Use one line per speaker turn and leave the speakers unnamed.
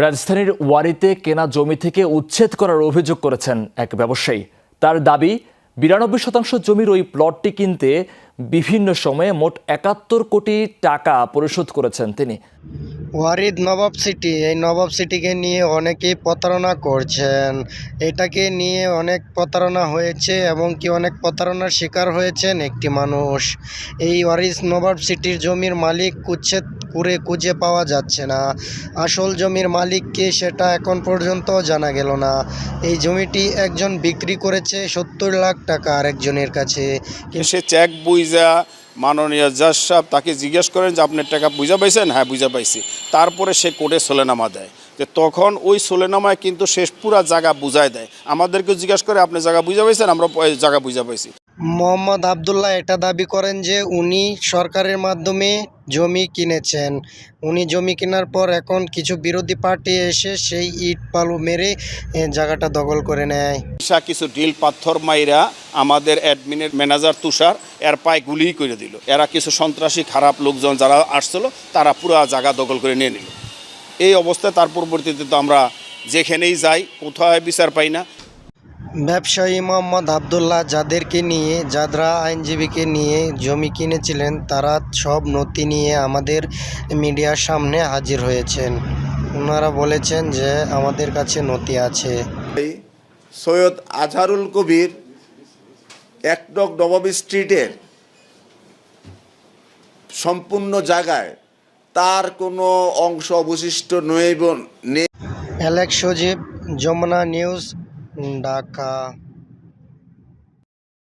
রাজধানীর ওয়ারিতে কেনা জমি থেকে উচ্ছেদ করার অভিযোগ করেছেন এক ব্যবসায়ী। তার দাবি 92% জমির ওই প্লটটি কিনতে বিভিন্ন সময়ে মোট 71 কোটি টাকা পরিশোধ করেছেন তিনি।
ওয়ারিদ নবাব সিটি, এই নবাব সিটিকে নিয়ে অনেকেই প্রতারণা করছেন। এটাকে নিয়ে অনেক প্রতারণা হয়েছে এবং কি অনেক প্রতারণার শিকার হয়েছেন একটি মানুষ। এই ওয়ারিদ নবাব সিটির জমির মালিক উচ্ছেদ করে খুঁজে পাওয়া যাচ্ছে না। আসল জমির মালিককে সেটা এখন পর্যন্ত জানা গেল না। এই জমিটি একজন বিক্রি করেছে 70 লাখ টাকা আরেকজনের কাছে।
সে চেক বুঝা মাননীয় জাজ সাহেব তাকে জিজ্ঞেস করেন যে আপনার টাকা বুঝা পাইছেন? হ্যাঁ, বুঝা পাইছি। তারপরে সে কোর্টে সোলেনামা দেয়, যে তখন ওই সোলেনামায় কিন্তু শেষ পুরা জায়গা বুঝায় দেয়। আমাদেরকে জিজ্ঞেস করে আপনি জায়গা বুঝা পাইছেন? আমরা জায়গা বুঝা পাইছি।
মোহাম্মদ আবদুল্লাহ এটা দাবি করেন যে উনি সরকারের মাধ্যমে জমি কিনেছেন। উনি জমি কেনার পর এখন কিছু বিরোধী পার্টি এসে সেই ইট বালু মেরে জায়গাটা দখল করে নেয়।
কিছু ডিল পাথর মাইরা আমাদের অ্যাডমিনের ম্যানেজার তুষার এর পায়ে গুলি করে দিল। এরা কিছু সন্ত্রাসী খারাপ লোকজন যারা আসছিল তারা পুরা জায়গা দখল করে নিয়ে নিল। এই অবস্থায় তার পরবর্তীতে তো আমরা যেখানেই যাই কোথায় বিচার পাই না।
ব্যবসায়ী মোহাম্মদ আবদুল্লাহ যারা আইনজীবীকে নিয়ে জমি কিনেছিলেন তারা সব নথি নিয়ে আমাদের মিডিয়ার সামনে হাজির হয়েছেন। ওনারা বলেছেন যে আমাদের কাছে নথি আছে।
সৈয়দ আজহারুল কবির 1 নং নবাব স্ট্রিটের সম্পূর্ণ জায়গায় তার কোনো অংশ অবশিষ্ট নেই।
অ্যালেক্স সজীব, যমুনা নিউজ, ঢাকা।